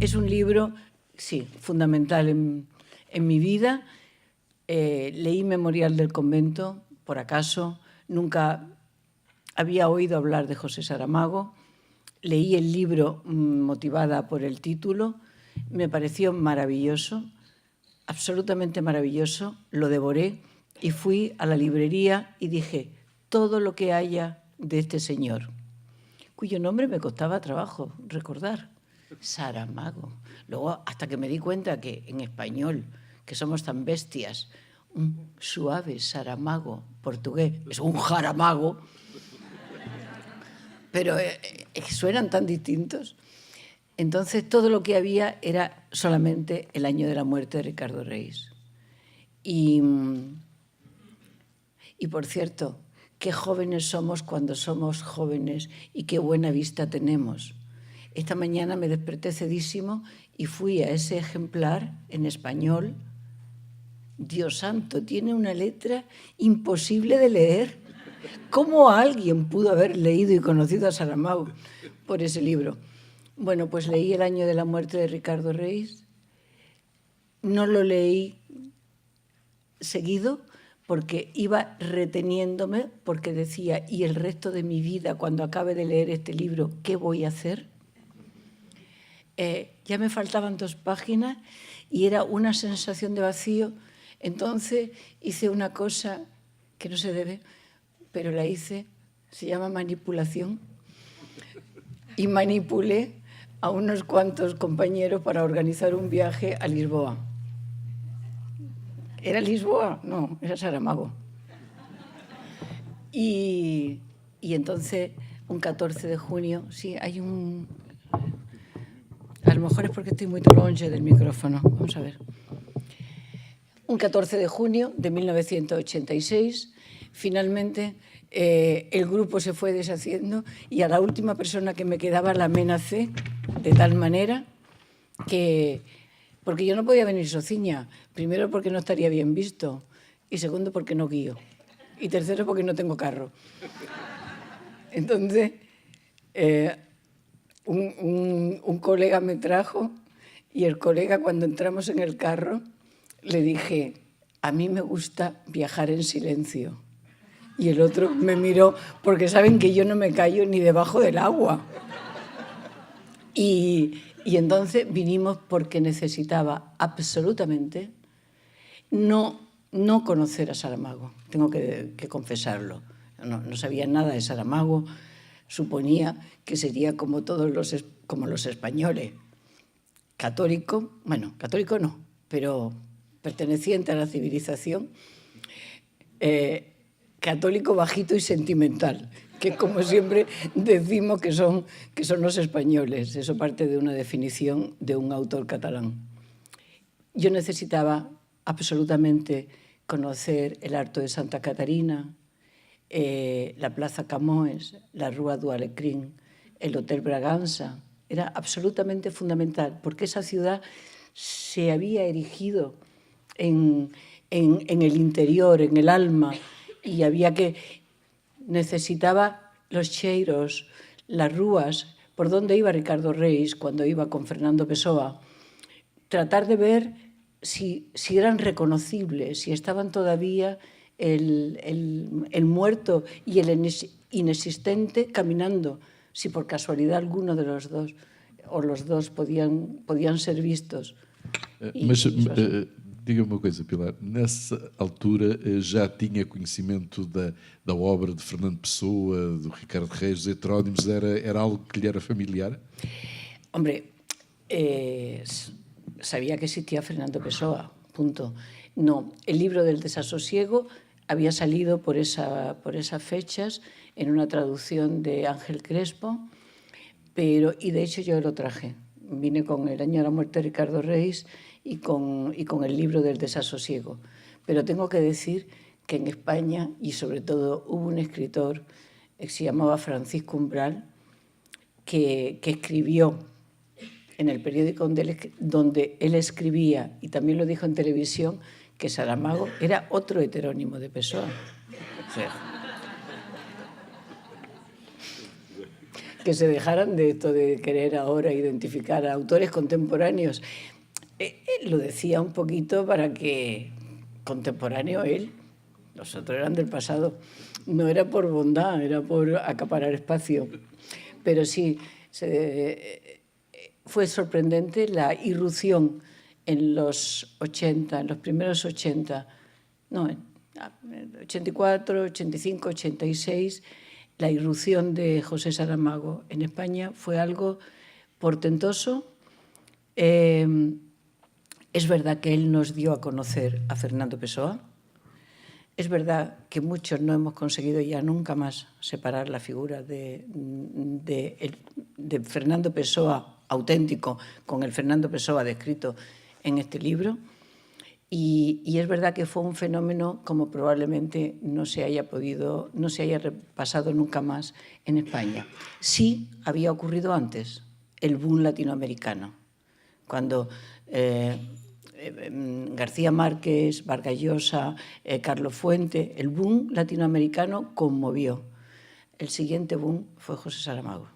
Es un libro, sí, fundamental en mi vida. Leí Memorial del Convento, por acaso. Nunca había oído hablar de José Saramago. Leí el libro motivada por el título. Me pareció maravilloso, absolutamente maravilloso. Lo devoré y fui a la librería y dije, todo lo que haya de este señor, cuyo nombre me costaba trabajo recordar. Saramago. Luego, hasta que me di cuenta que en español, que somos tan bestias, un suave Saramago, portugués, es un jaramago, pero suenan tan distintos. Entonces, todo lo que había era solamente el año de la muerte de Ricardo Reis. Y por cierto, qué jóvenes somos cuando somos jóvenes y qué buena vista tenemos. Esta mañana me desperté cedísimo y fui a ese ejemplar en español. Dios santo, tiene una letra imposible de leer. ¿Cómo alguien pudo haber leído y conocido a Saramago por ese libro? Bueno, pues leí El año de la muerte de Ricardo Reis. No lo leí seguido porque iba reteniéndome, porque decía, ¿y el resto de mi vida, cuando acabe de leer este libro, qué voy a hacer? Ya me faltaban 2 páginas y era una sensación de vacío. Entonces hice una cosa que no se debe, pero la hice, se llama manipulación, y manipulé a unos cuantos compañeros para organizar un viaje a Lisboa. ¿Era Lisboa? No, era Saramago. Y entonces, un 14 de junio, sí, hay un... A lo mejor es porque estoy muy longe del micrófono. Vamos a ver. Un 14 de junio de 1986, finalmente el grupo se fue deshaciendo y a la última persona que me quedaba la amenacé de tal manera que... Porque yo no podía venir sociña. Primero, porque no estaría bien visto. Y segundo, porque no guío. Y tercero, porque no tengo carro. Entonces... Un colega me trajo y el colega, cuando entramos en el carro, le dije, a mí me gusta viajar en silencio. Y el otro me miró porque saben que yo no me callo ni debajo del agua. Y entonces vinimos porque necesitaba absolutamente no conocer a Saramago. Tengo que confesarlo. No sabía nada de Saramago. Suponía que sería como como los españoles, católico, bueno, católico no, pero perteneciente a la civilización, católico bajito y sentimental, que como siempre decimos que son los españoles. Eso parte de una definición de un autor catalán. Yo necesitaba absolutamente conocer el Arto de Santa Catarina, la Plaza Camões, la Rua do Alecrim, el Hotel Bragança. Era absolutamente fundamental, porque esa ciudad se había erigido en el interior, en el alma, y necesitaba los cheiros, las rúas, por donde iba Ricardo Reis cuando iba con Fernando Pessoa, tratar de ver si eran reconocibles, si estaban todavía el muerto y el inexistente caminando, si por casualidad alguno de los dos o los dos podían ser vistos. Mas diga-me uma coisa, Pilar, nessa altura já tinha conhecimento da obra de Fernando Pessoa, do Ricardo Reis, dos heterónimos, era algo que lhe era familiar? Hombre, sabía que existía Fernando Pessoa, punto. No, el libro del desasosiego había salido por esas fechas en una traducción de Ángel Crespo, y de hecho yo lo traje. Vine con El año de la muerte de Ricardo Reis y con el libro del desasosiego. Pero tengo que decir que en España, y sobre todo, hubo un escritor que se llamaba Francisco Umbral, que escribió en el periódico donde él escribía, y también lo dijo en televisión, que Saramago era otro heterónimo de Pessoa. O sea, que se dejaran de esto de querer ahora identificar a autores contemporáneos. Él lo decía un poquito para que contemporáneo él, los otros eran del pasado. No era por bondad, era por acaparar espacio. Pero sí, fue sorprendente la irrupción en los 80, en los primeros 80, no, 84, 85, 86, la irrupción de José Saramago en España fue algo portentoso. Es verdad que él nos dio a conocer a Fernando Pessoa. Es verdad que muchos no hemos conseguido ya nunca más separar la figura de Fernando Pessoa auténtico con el Fernando Pessoa descrito en este libro. Y es verdad que fue un fenómeno como probablemente no se haya repasado nunca más en España. Sí había ocurrido antes, el boom latinoamericano, cuando García Márquez, Vargas Llosa, Carlos Fuente, el boom latinoamericano conmovió. El siguiente boom foi José Saramago.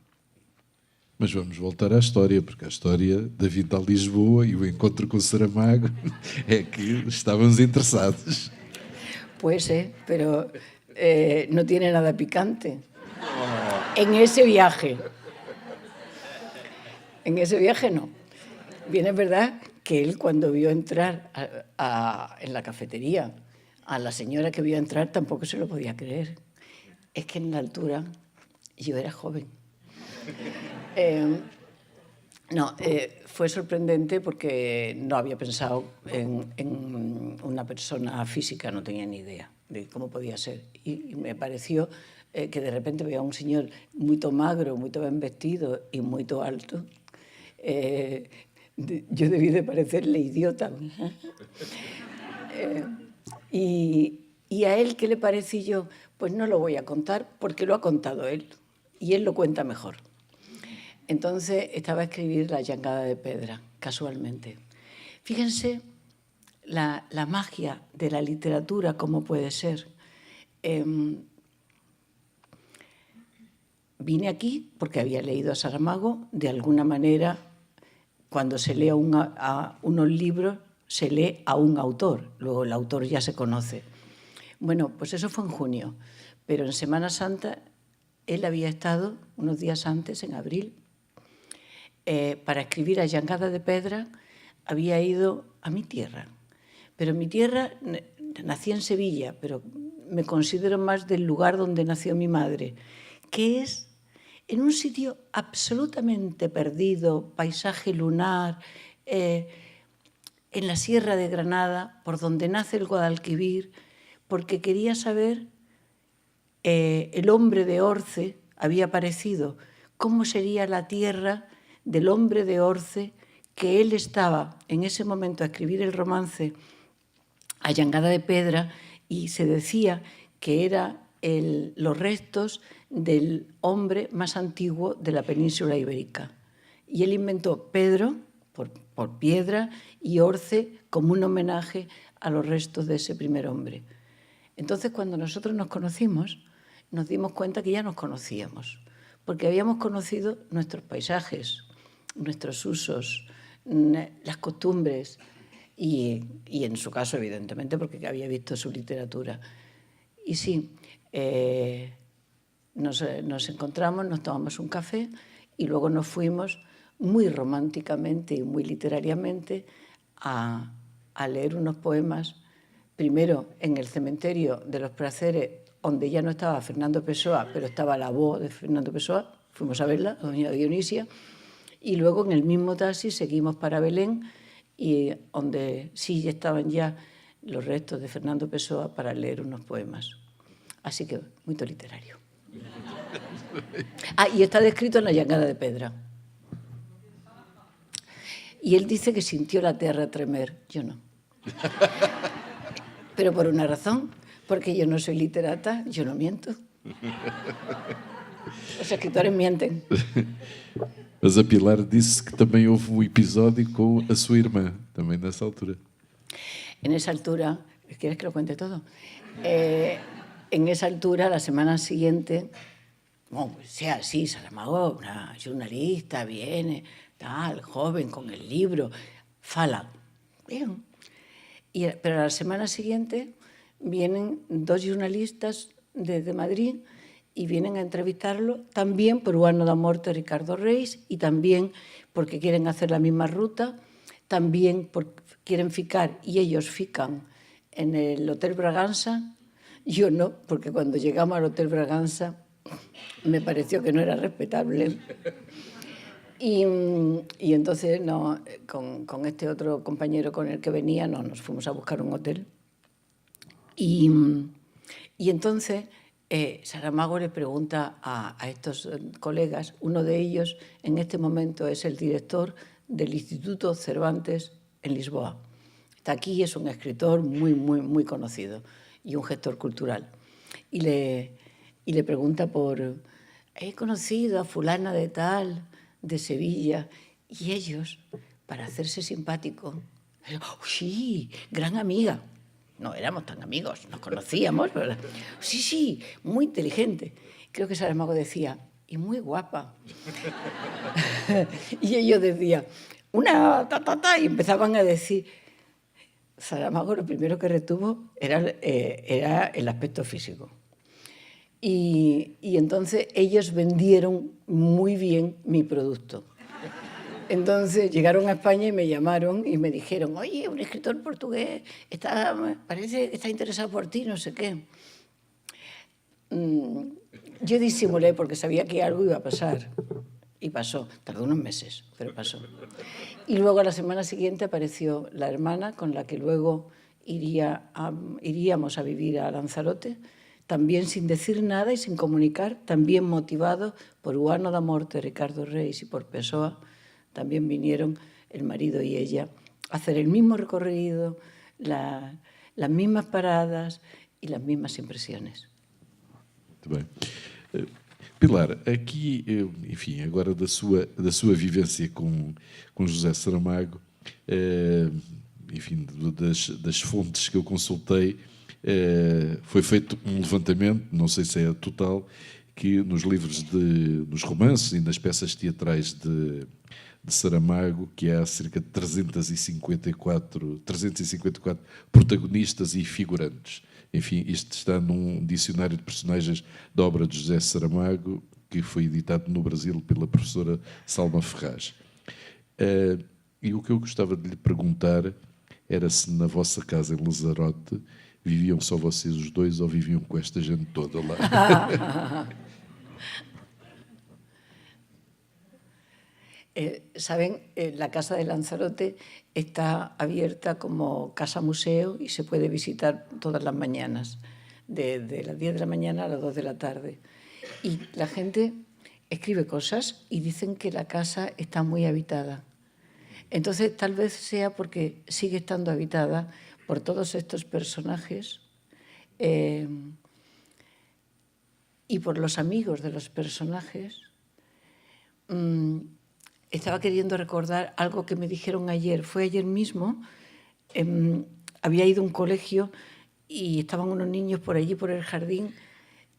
Mas vamos voltar à história, porque a história da vinda a Lisboa e o encontro com Saramago é que estávamos interessados. Pues pero no tiene nada picante. En ese viaje. En ese viaje no. Bien, es verdad que él cuando vio entrar en la cafetería a la señora que vio entrar tampoco se lo podía creer. Es que en la altura yo era joven. Fue sorprendente porque no había pensado en una persona física, no tenía ni idea de cómo podía ser. Y me pareció que de repente veía a un señor muy magro, muy bien vestido y muy alto. Yo debí de parecerle idiota. ¿Y a él qué le pareció? Pues no lo voy a contar porque lo ha contado él y él lo cuenta mejor. Entonces estaba a escribir La llangada de pedra, casualmente. Fíjense la magia de la literatura, cómo puede ser. Vine aquí porque había leído a Saramago. De alguna manera, cuando se lee unos libros, se lee a un autor. Luego el autor ya se conoce. Bueno, pues eso fue en junio. Pero en Semana Santa, él había estado unos días antes, en abril, para escribir A llangada de pedra, había ido a mi tierra. Pero mi tierra, nací en Sevilla, pero me considero más del lugar donde nació mi madre, que es en un sitio absolutamente perdido, paisaje lunar, en la Sierra de Granada, por donde nace el Guadalquivir, porque quería saber, el hombre de Orce había aparecido, cómo sería la tierra del hombre de Orce, que él estaba en ese momento a escribir el romance A llangada de pedra, y se decía que era los restos del hombre más antiguo de la península ibérica. Y él inventó Pedro, por piedra, y Orce como un homenaje a los restos de ese primer hombre. Entonces, cuando nosotros nos conocimos, nos dimos cuenta que ya nos conocíamos, porque habíamos conocido nuestros paisajes, nuestros usos, las costumbres, y en su caso, evidentemente, porque había visto su literatura. Y sí, nos encontramos, nos tomamos un café y luego nos fuimos muy románticamente y muy literariamente a leer unos poemas, primero en el cementerio de los Prazeres, donde ya no estaba Fernando Pessoa, pero estaba la voz de Fernando Pessoa, fuimos a verla, doña Dionisia, y luego en el mismo taxi seguimos para Belén, y donde sí estaban ya los restos de Fernando Pessoa para leer unos poemas. Así que, muy literario. Y está descrito en La llangada de pedra. Y él dice que sintió la tierra tremer, yo no. Pero por una razón, porque yo no soy literata, yo no miento. Os escritores mienten. Mas a Pilar disse que também houve um episódio com a sua irmã, também nessa altura. En esa altura, ¿quieres que lo cuente todo? En esa altura, la semana siguiente, Bueno, pues sea así, Saramago, una jornalista, viene, tal, joven, con el libro, fala. Bien. Pero a la semana siguiente vienen 2 jornalistas desde Madrid y vienen a entrevistarlo también por o ano da morte de Ricardo Reis y también porque quieren hacer la misma ruta, también porque quieren ficar y ellos fican en el Hotel Braganza. Yo no, porque cuando llegamos al Hotel Braganza me pareció que no era respetable. Y entonces no, con este otro compañero con el que venía nos fuimos a buscar un hotel. Y entonces Saramago le pregunta a estos colegas, uno de ellos en este momento es el director del Instituto Cervantes en Lisboa. Está aquí, es un escritor muy conocido y un gestor cultural. Y le pregunta por, he conocido a fulana de tal, de Sevilla, y ellos, para hacerse simpático, oh, sí, gran amiga. No éramos tan amigos, nos conocíamos, ¿verdad? Sí, muy inteligente. Creo que Saramago decía, y muy guapa. Y ellos decían, una y empezaban a decir. Saramago lo primero que retuvo era el aspecto físico. Y entonces ellos vendieron muy bien mi producto. Entonces llegaron a España y me llamaron y me dijeron, oye, un escritor portugués parece que está interesado por ti, no sé qué. Yo disimulé porque sabía que algo iba a pasar. Y pasó. Tardó unos meses, pero pasó. Y luego a la semana siguiente apareció la hermana con la que luego iríamos a vivir a Lanzarote, también sin decir nada y sin comunicar, también motivado por o ano da morte de Ricardo Reis y por Pessoa, también vinieron el marido y ella a hacer el mismo recorrido, las mismas paradas y las mismas impresiones. Muito bem. Pilar, aqui, enfim, agora da sua vivência com José Saramago, enfim, das fontes que eu consultei, foi feito um levantamento, não sei se é total, que nos livros nos romances e nas peças teatrais de Saramago, que há cerca de 354 protagonistas e figurantes. Enfim, isto está num dicionário de personagens da obra de José Saramago, que foi editado no Brasil pela professora Salma Ferraz. E o que eu gostava de lhe perguntar era se na vossa casa em Lanzarote viviam só vocês os dois ou viviam com esta gente toda lá? Saben, la casa de Lanzarote está abierta como casa museo y se puede visitar todas las mañanas, de las 10 de la mañana a las 2 de la tarde. Y la gente escribe cosas y dicen que la casa está muy habitada. Entonces, tal vez sea porque sigue estando habitada por todos estos personajes y por los amigos de los personajes. Estaba queriendo recordar algo que me dijeron ayer. Fue ayer mismo, había ido a un colegio y estaban unos niños por allí, por el jardín,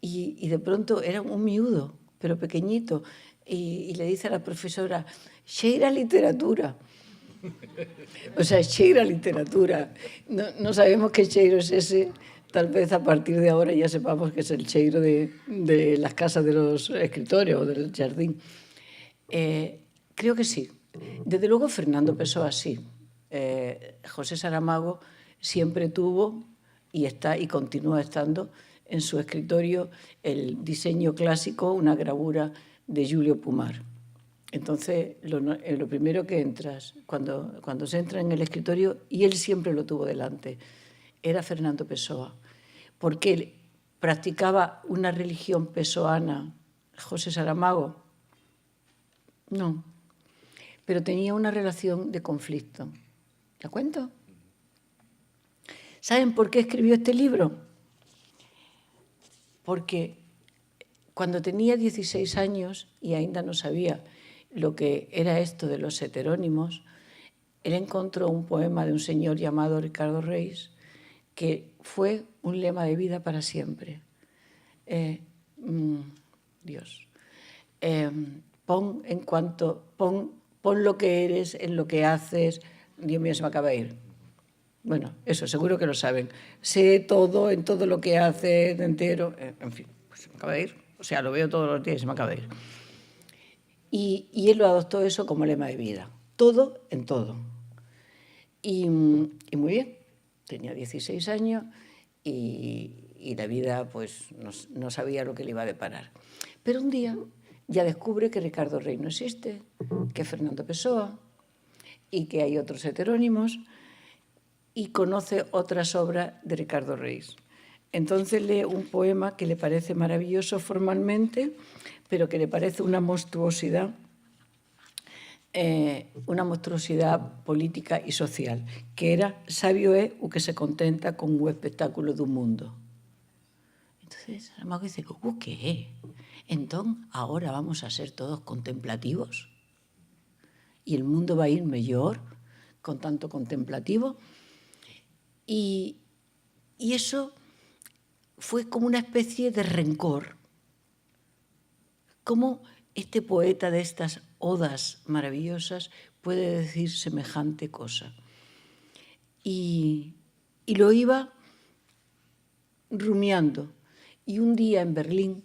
y de pronto era un miúdo, pero pequeñito, y le dice a la profesora, cheira literatura. O sea, cheira literatura. No sabemos qué cheiro es ese. Tal vez a partir de ahora ya sepamos que es el cheiro de las casas de los escritores o del jardín. Creo que sí. Desde luego Fernando Pessoa sí. José Saramago siempre tuvo y está y continúa estando en su escritorio el diseño clásico, una gravura de Julio Pomar. Entonces, lo primero que entras, cuando se entra en el escritorio, y él siempre lo tuvo delante, era Fernando Pessoa, porque él practicaba una religión pessoana. José Saramago, no, pero tenía una relación de conflicto. ¿La cuento? ¿Saben por qué escribió este libro? Porque cuando tenía 16 años y ainda no sabía lo que era esto de los heterónimos, él encontró un poema de un señor llamado Ricardo Reis que fue un lema de vida para siempre. Dios. Pon lo que eres en lo que haces. Dios mío, se me acaba de ir. Bueno, eso, seguro que lo saben. Sé todo en todo lo que haces entero. En fin, pues se me acaba de ir. O sea, lo veo todos los días y se me acaba de ir. Y él lo adoptó eso como lema de vida. Todo en todo. Y muy bien. Tenía 16 años y la vida pues no sabía lo que le iba a deparar. Pero un día ya descubre que Ricardo Rey no existe, que Fernando Pessoa y que hay otros heterónimos, y conoce otras obras de Ricardo Reis. Entonces lee un poema que le parece maravilloso formalmente, pero que le parece una monstruosidad política y social, que era "Sabio é o que se contenta con o espectáculo do mundo". Entonces Saramago dice, ¿qué? Entón, ahora vamos a ser todos contemplativos y el mundo va a ir mellor con tanto contemplativo. Y eso fue como una especie de rencor. ¿Cómo este poeta de estas odas maravillosas puede decir semejante cosa? Y lo iba rumiando. Y un día en Berlín,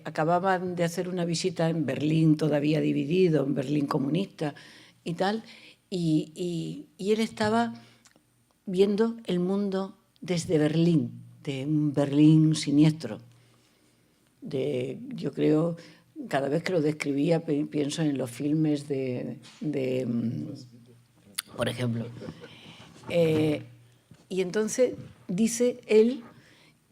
acababan de hacer una visita en Berlín todavía dividido, en Berlín comunista y tal, y él estaba viendo el mundo desde Berlín, de un Berlín siniestro. Yo creo, cada vez que lo describía, pienso en los filmes por ejemplo. Y entonces dice él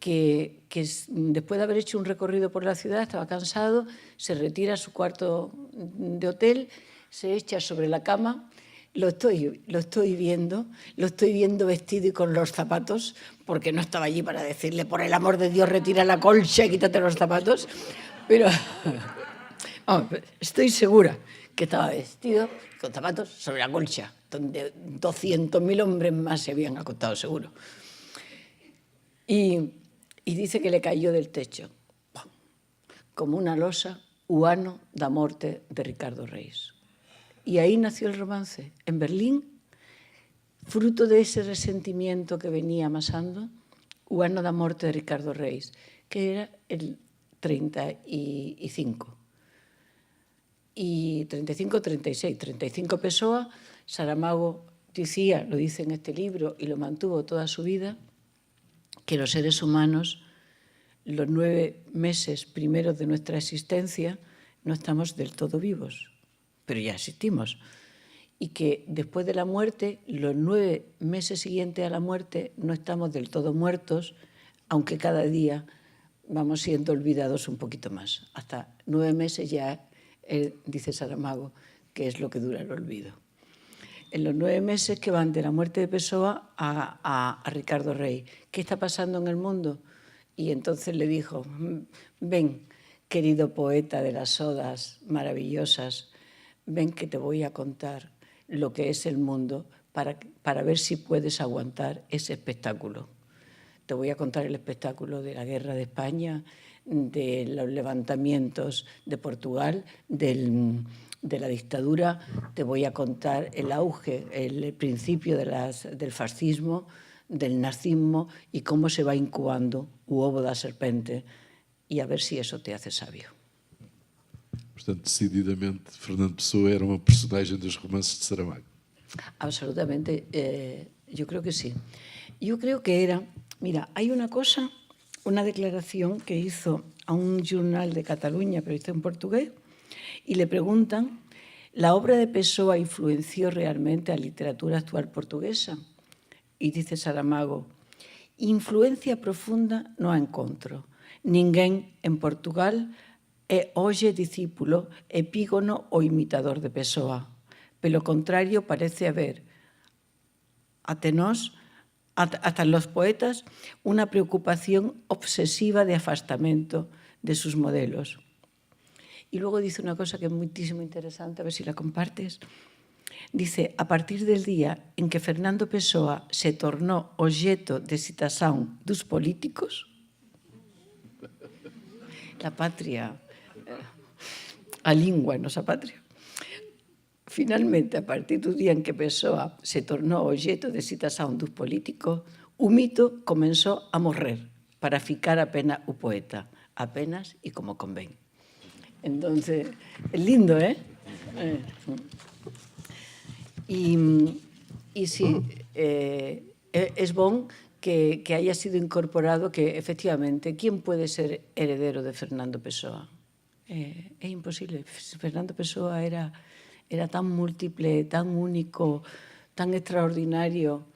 que después de haber hecho un recorrido por la ciudad, estaba cansado, se retira a su cuarto de hotel, se echa sobre la cama. Lo estoy viendo vestido y con los zapatos, porque no estaba allí para decirle, por el amor de Dios, retira la colcha y quítate los zapatos. Pero estoy segura que estaba vestido con zapatos sobre la colcha, donde 200.000 hombres más se habían acostado, seguro. Y dice que le cayó del techo, como una losa, o ano da morte de Ricardo Reis. Y ahí nació el romance, en Berlín, fruto de ese resentimiento que venía amasando, o ano da morte de Ricardo Reis, que era el 35. Y 35-36, 35 Pessoa. Saramago decía, lo dice en este libro, y lo mantuvo toda su vida, que los seres humanos, los 9 meses primeros de nuestra existencia, no estamos del todo vivos, pero ya existimos. Y que después de la muerte, los 9 meses siguientes a la muerte, no estamos del todo muertos, aunque cada día vamos siendo olvidados un poquito más. Hasta 9 meses ya, dice Saramago, que es lo que dura el olvido. En los 9 meses que van de la muerte de Pessoa a Ricardo Rey, ¿qué está pasando en el mundo? Y entonces le dijo, ven, querido poeta de las odas maravillosas, ven que te voy a contar lo que es el mundo para ver si puedes aguantar ese espectáculo. Te voy a contar el espectáculo de la guerra de España, de los levantamientos de Portugal, de la dictadura. Te voy a contar el auge, el principio del fascismo, del nazismo y cómo se va incubando o ovo da serpente, y a ver si eso te hace sabio. Portanto, decididamente, Fernando Pessoa era uma personagem dos romances de Saramago. Absolutamente, yo creo que sí. Yo creo que era... Mira, hay una cosa, una declaración que hizo a un jornal de Cataluña, pero hizo en portugués, y le preguntan, ¿la obra de Pessoa influenció realmente a la literatura actual portuguesa? Y dice Saramago, influencia profunda non a encontro. Ninguén en Portugal é hoxe discípulo, epígono ou imitador de Pessoa. Pelo contrario, parece haber, hasta en los poetas, una preocupación obsesiva de afastamento de sus modelos. Y luego dice una cosa que es muchísimo interesante, a ver si la compartes. Dice, a partir del día en que Fernando Pessoa se tornou obxeto de citación dos políticos, la patria, a língua é nosa patria. Finalmente, a partir do día en que Pessoa se tornou obxecto de citación dos políticos, o mito comenzou a morrer para ficar apenas o poeta, apenas e como convén. Entonces, é lindo, ¿eh? Y sí, es bon que haya sido incorporado que, efectivamente, ¿quién puede ser heredero de Fernando Pessoa? É imposible. Fernando Pessoa era tan múltiple, tan único, tan extraordinario.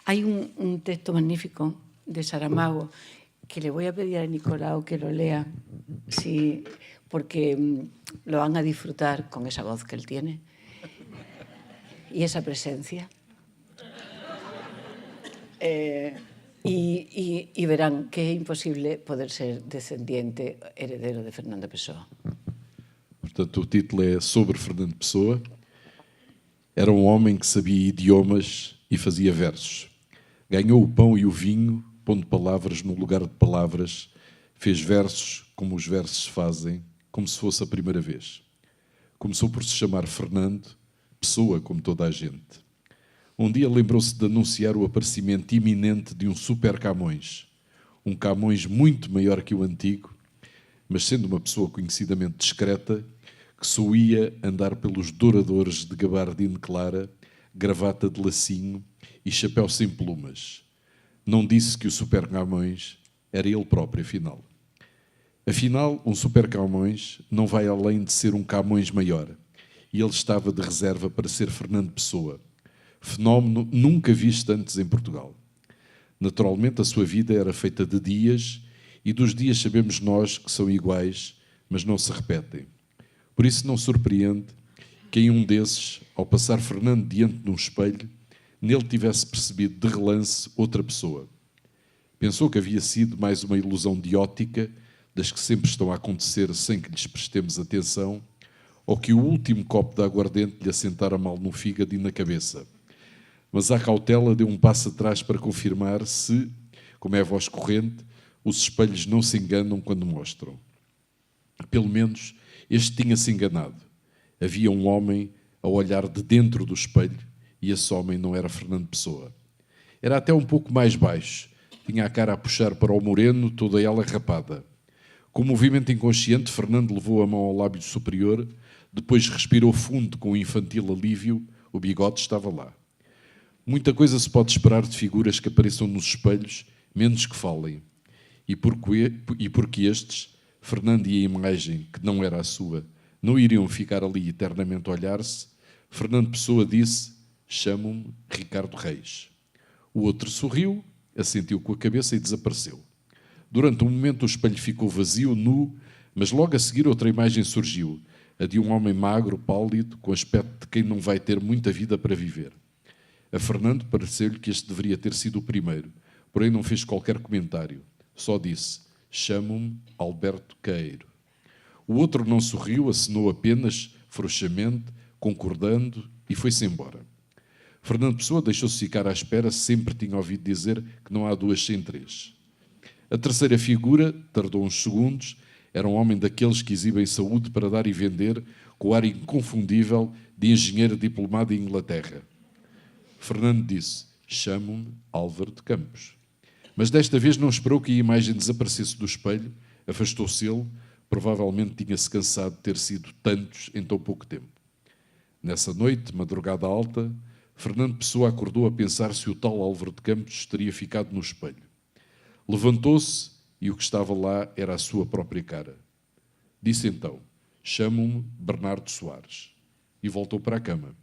Hay un texto magnífico de Saramago que le voy a pedir a Nicolau que lo lea, sí, porque lo van a disfrutar con esa voz que él tiene y esa presencia. Y verán que é imposible poder ser descendiente, heredero de Fernando Pessoa. Portanto, o título é sobre Fernando Pessoa. Era um homem que sabia idiomas e fazia versos. Ganhou o pão e o vinho, pondo palavras no lugar de palavras. Fez versos como os versos se fazem, como se fosse a primeira vez. Começou por se chamar Fernando, Pessoa como toda a gente. Um dia lembrou-se de anunciar o aparecimento iminente de um super Camões. Um Camões muito maior que o antigo, mas sendo uma pessoa conhecidamente discreta, que só ia andar pelos douradores de gabardine clara, gravata de lacinho e chapéu sem plumas. Não disse que o super Camões era ele próprio, afinal. Afinal, um super Camões não vai além de ser um Camões maior. E ele estava de reserva para ser Fernando Pessoa. Fenómeno nunca visto antes em Portugal. Naturalmente, a sua vida era feita de dias, e dos dias sabemos nós que são iguais, mas não se repetem. Por isso não surpreende que em um desses, ao passar Fernando diante de um espelho, nele tivesse percebido de relance outra pessoa. Pensou que havia sido mais uma ilusão de ótica, das que sempre estão a acontecer sem que lhes prestemos atenção, ou que o último copo de aguardente lhe assentara mal no fígado e na cabeça. Mas à cautela deu um passo atrás para confirmar se, como é a voz corrente, os espelhos não se enganam quando mostram. Pelo menos este tinha-se enganado. Havia um homem a olhar de dentro do espelho e esse homem não era Fernando Pessoa. Era até um pouco mais baixo, tinha a cara a puxar para o moreno, toda ela rapada. Com um movimento inconsciente, Fernando levou a mão ao lábio superior, depois respirou fundo com um infantil alívio, o bigode estava lá. Muita coisa se pode esperar de figuras que apareçam nos espelhos, menos que falem. E porque estes, Fernando e a imagem, que não era a sua, não iriam ficar ali eternamente a olhar-se, Fernando Pessoa disse: "Chamo-me Ricardo Reis." O outro sorriu, assentiu com a cabeça e desapareceu. Durante um momento o espelho ficou vazio, nu, mas logo a seguir outra imagem surgiu, a de um homem magro, pálido, com aspecto de quem não vai ter muita vida para viver. A Fernando pareceu-lhe que este deveria ter sido o primeiro, porém não fez qualquer comentário. Só disse: "Chamo-me Alberto Queiro." O outro não sorriu, acenou apenas, frouxamente, concordando, e foi-se embora. Fernando Pessoa deixou-se ficar à espera, sempre tinha ouvido dizer que não há duas sem três. A terceira figura tardou uns segundos, era um homem daqueles que exibem saúde para dar e vender, com o ar inconfundível de engenheiro diplomado em Inglaterra. Fernando disse: "Chamo-me Álvaro de Campos." Mas desta vez não esperou que a imagem desaparecesse do espelho, afastou-se ele, provavelmente tinha-se cansado de ter sido tantos em tão pouco tempo. Nessa noite, madrugada alta, Fernando Pessoa acordou a pensar se o tal Álvaro de Campos teria ficado no espelho. Levantou-se e o que estava lá era a sua própria cara. Disse então: "Chamo-me Bernardo Soares." E voltou para a cama.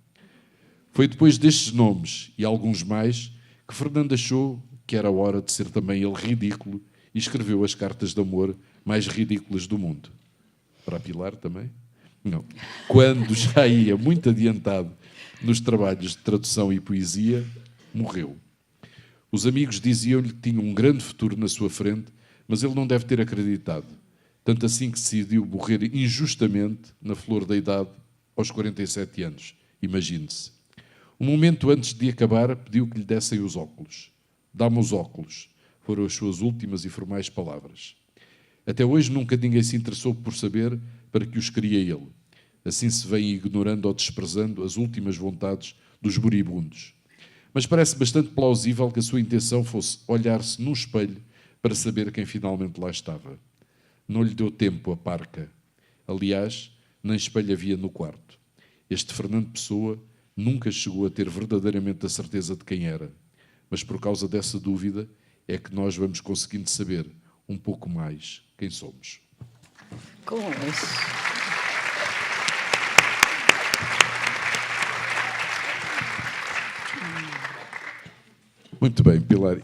Foi depois destes nomes e alguns mais que Fernando achou que era hora de ser também ele ridículo e escreveu as cartas de amor mais ridículas do mundo. Para a Pilar também? Não. Quando já ia muito adiantado nos trabalhos de tradução e poesia, morreu. Os amigos diziam-lhe que tinha um grande futuro na sua frente, mas ele não deve ter acreditado. Tanto assim que decidiu morrer injustamente, na flor da idade, aos 47 anos. Imagine-se. Um momento antes de acabar, pediu que lhe dessem os óculos. "Dá-me os óculos", foram as suas últimas e formais palavras. Até hoje nunca ninguém se interessou por saber para que os queria ele. Assim se vem ignorando ou desprezando as últimas vontades dos moribundos. Mas parece bastante plausível que a sua intenção fosse olhar-se no espelho para saber quem finalmente lá estava. Não lhe deu tempo a parca. Aliás, nem espelho havia no quarto. Este Fernando Pessoa nunca chegou a ter verdadeiramente a certeza de quem era. Mas por causa dessa dúvida é que nós vamos conseguindo saber um pouco mais quem somos. Como é? Muito bem, Pilar.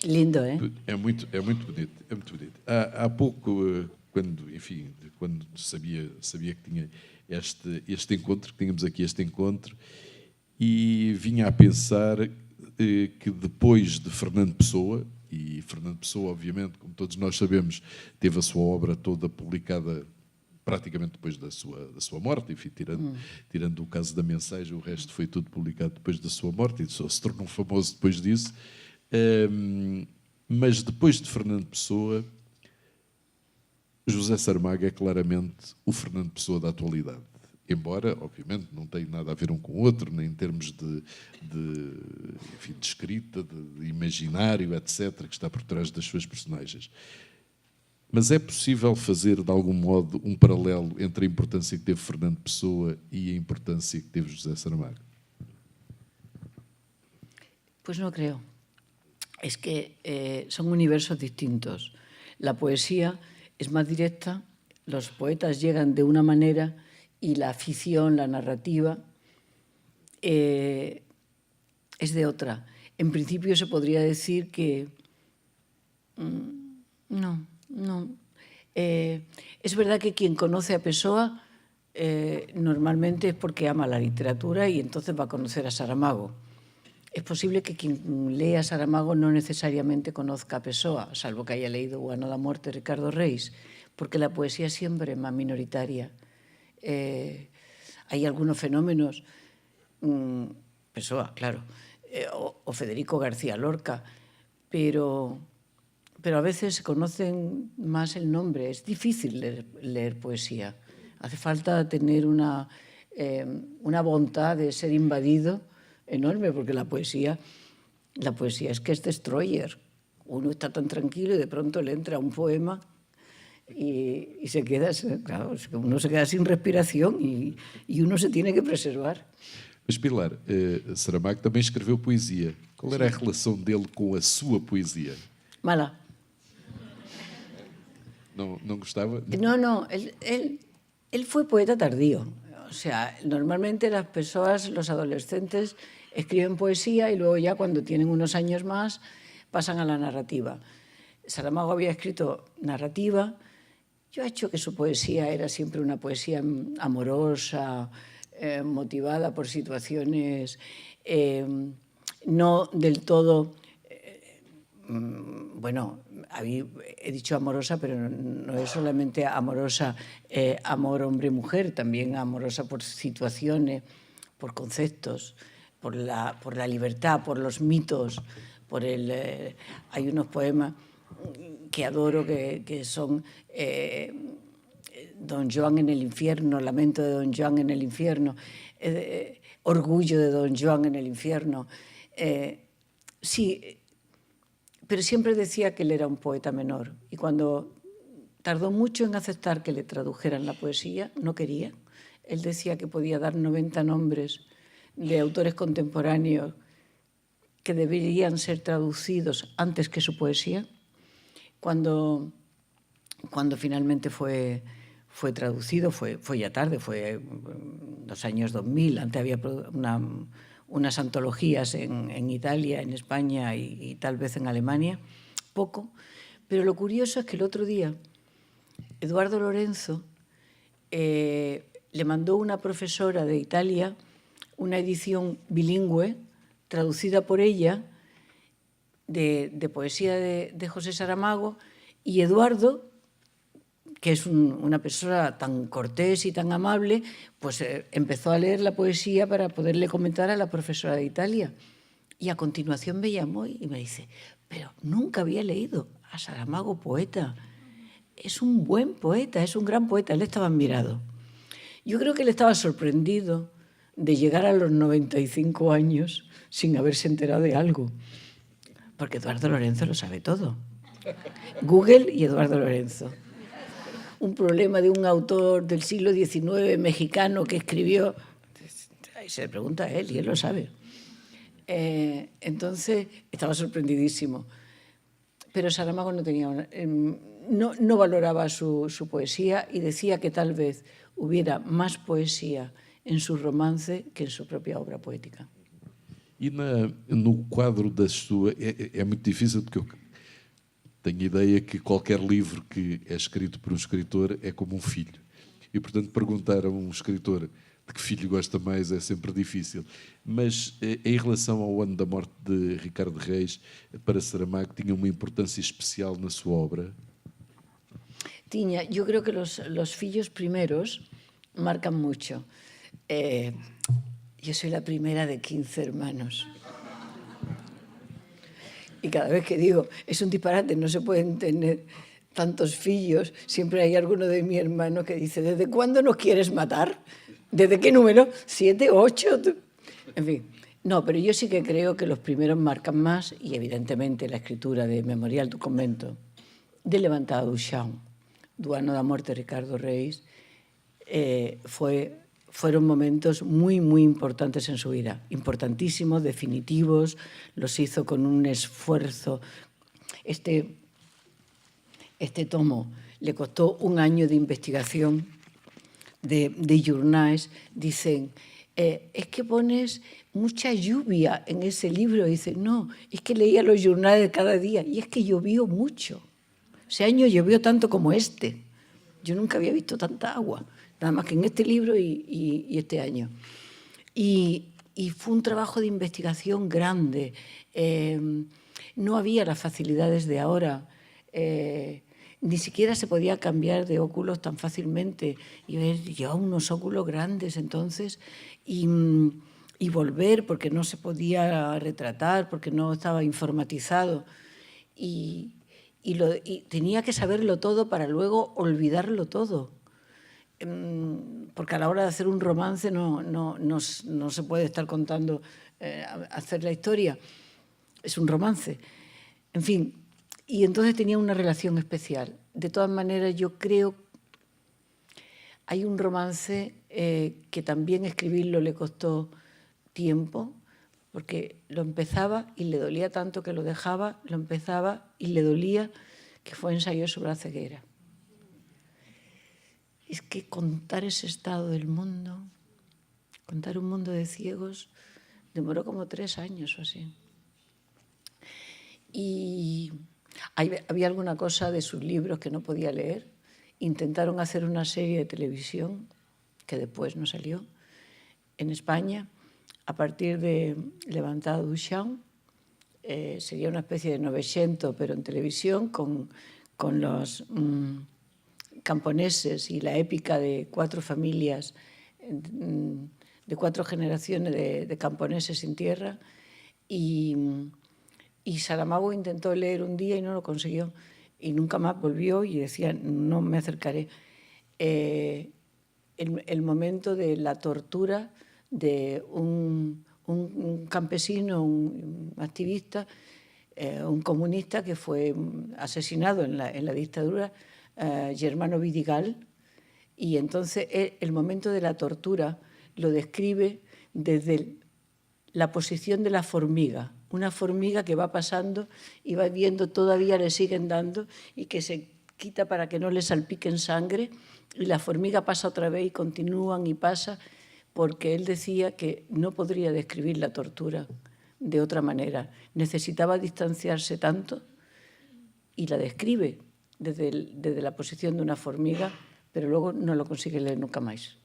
Lindo, é? É muito bonito, é muito bonito. Há pouco, quando sabia que tinha este encontro, que tínhamos aqui este encontro, e vinha a pensar que depois de Fernando Pessoa, e Fernando Pessoa, obviamente, como todos nós sabemos, teve a sua obra toda publicada praticamente depois da sua morte, enfim, tirando o caso da mensagem, o resto foi tudo publicado depois da sua morte e só se tornou famoso depois disso. Mas depois de Fernando Pessoa, José Saramago é claramente o Fernando Pessoa da atualidade. Embora, obviamente, não tenha nada a ver um com o outro, nem em termos de escrita, de imaginário, etc., que está por trás das suas personagens. Mas é possível fazer, de algum modo, um paralelo entre a importância que teve Fernando Pessoa y a importância que teve José Saramago? Pues no creo. Es que son universos distintos. La poesía es más directa, los poetas llegan de una manera y la ficción, la narrativa, es de otra. En principio se podría decir que no. Es verdad que quien conoce a Pessoa normalmente es porque ama la literatura y entonces va a conocer a Saramago. Es posible que quien lea a Saramago no necesariamente conozca a Pessoa, salvo que haya leído Guano da Morte de Ricardo Reis, porque la poesía siempre es más minoritaria. Hay algunos fenómenos, Pessoa, claro, o Federico García Lorca, pero a veces se conocen más el nombre. Es difícil leer poesía. Hace falta tener una voluntad de ser invadido enorme, porque la poesía es que es destroyer. Uno está tan tranquilo y de pronto le entra un poema y se queda, claro, uno se queda sin respiración y uno se tiene que preservar. Mas Pilar, Saramago também escreveu poesia. Qual era a relação dele com a sua poesia? Mala. ¿No gustaba? No, él fue poeta tardío. O sea, normalmente las personas, los adolescentes, escriben poesía y luego ya cuando tienen unos años más pasan a la narrativa. Saramago había escrito narrativa. Yo he hecho que su poesía era siempre una poesía amorosa, motivada por situaciones no del todo... Bueno, he dicho amorosa, pero no es solamente amorosa, amor hombre-mujer, también amorosa por situaciones, por conceptos, por la libertad, por los mitos, hay unos poemas que adoro que son Don Juan en el infierno, Lamento de Don Juan en el infierno, Orgullo de Don Juan en el infierno. Sí, pero siempre decía que él era un poeta menor y cuando tardó mucho en aceptar que le tradujeran la poesía, no quería. Él decía que podía dar 90 nombres de autores contemporáneos que deberían ser traducidos antes que su poesía. Cuando finalmente fue traducido, fue ya tarde, fue en los años 2000, antes había unas antologías en Italia, en España y tal vez en Alemania, poco. Pero lo curioso es que el otro día Eduardo Lorenzo le mandó una profesora de Italia una edición bilingüe traducida por ella de poesía de José Saramago, y Eduardo, que es una persona tan cortés y tan amable, pues empezó a leer la poesía para poderle comentar a la profesora de Italia. Y a continuación me llamó y me dice, pero nunca había leído a Saramago poeta. es un buen poeta, es un gran poeta. Él estaba admirado. Yo creo que él estaba sorprendido de llegar a los 95 años sin haberse enterado de algo. Porque Eduardo Lorenzo lo sabe todo. Google y Eduardo Lorenzo. Un problema de un autor del siglo XIX mexicano que escribió, se le pregunta a él y él lo sabe. Entonces estaba sorprendidísimo. Pero Saramago no tenía no valoraba su poesía y decía que tal vez hubiera más poesía en su romance que en su propia obra poética. E no quadro da sua... É muito difícil, porque eu tenho a ideia que qualquer livro que é escrito por um escritor é como um filho. E, portanto, perguntar a um escritor de que filho gosta mais é sempre difícil. Mas, em relação ao ano da morte de Ricardo Reis, para Saramago tinha uma importância especial na sua obra? Tiña. Yo creo que los fillos primeros marcan mucho. Yo soy la primera de 15 hermanos. Y cada vez que digo, es un disparate, no se pueden tener tantos fillos, siempre hay alguno de mi hermano que dice, ¿desde cuándo nos quieres matar? ¿Desde qué número? ¿7, 8? En fin. No, pero yo sí que creo que los primeros marcan más, y evidentemente la escritura de Memorial do Convento, de Levantada do Chão, do ano da morte de Ricardo Reis, fueron momentos muy, muy importantes en su vida, importantísimos, definitivos, los hizo con un esfuerzo. Este tomo le costó un año de investigación de journals. Dicen, es que pones mucha lluvia en ese libro. Dicen, no, es que leía los journals cada día y es que llovió mucho. Ese año llovió tanto como este. Yo nunca había visto tanta agua, nada más que en este libro y este año. Y fue un trabajo de investigación grande. No había las facilidades de ahora. Ni siquiera se podía cambiar de óculos tan fácilmente. Y llevaba unos óculos grandes entonces y volver porque no se podía retratar, porque no estaba informatizado. Y tenía que saberlo todo para luego olvidarlo todo. Porque a la hora de hacer un romance no se puede estar contando, hacer la historia. Es un romance. En fin, y entonces tenía una relación especial. De todas maneras, yo creo, hay un romance que también escribirlo le costó tiempo, porque lo empezaba y le dolía tanto que lo dejaba, lo empezaba y le dolía, que fue Ensayo sobre la ceguera. Es que contar ese estado del mundo, contar un mundo de ciegos, demoró como 3 años o así. Y había alguna cosa de sus libros que no podía leer. Intentaron hacer una serie de televisión, que después no salió, en España, a partir de Levantada do Chão. Sería una especie de Novecento, pero en televisión, con los camponeses y la épica de 4 familias, de 4 generaciones de camponeses sin tierra. Y Saramago intentó leer un día y no lo consiguió. Y nunca más volvió y decía, no me acercaré. El momento de la tortura de un campesino, un activista, un comunista que fue asesinado en la dictadura, Germano Vidigal, y entonces el momento de la tortura lo describe desde la posición de la formiga, una formiga que va pasando y va viendo, todavía le siguen dando y que se quita para que no le salpiquen sangre, y la formiga pasa otra vez y continúan y pasa, porque él decía que no podría describir la tortura de otra manera. Necesitaba distanciarse tanto y la describe desde la posición de una formiga, pero luego no lo consigue leer nunca más.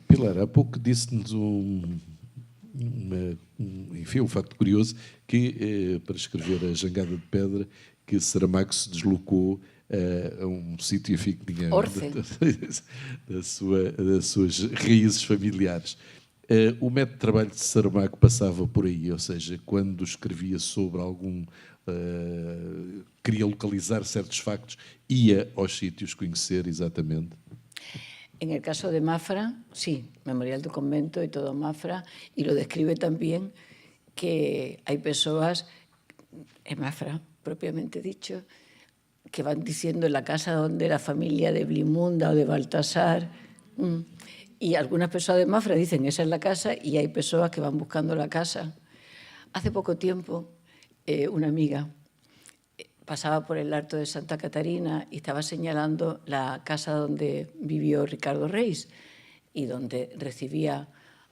Pilar, há pouco disse-nos enfim, um facto curioso, que para escrever A Jangada de Pedra, que Saramago se deslocou a um sítio, enfim, que tinha das suas raízes familiares. O método de trabalho de Saramago passava por aí, ou seja, quando escrevia sobre algum... queria localizar certos factos, ia aos sítios conhecer exatamente. En el caso de Mafra, sí, Memorial do Convento y todo Mafra, y lo describe también que hay personas, en Mafra propiamente dicho, que van diciendo en la casa donde la familia de Blimunda o de Baltasar, y algunas personas de Mafra dicen esa es la casa, y hay personas que van buscando la casa. Hace poco tiempo, una amiga pasaba por el Alto de Santa Catarina y estaba señalando la casa donde vivió Ricardo Reis y donde recibía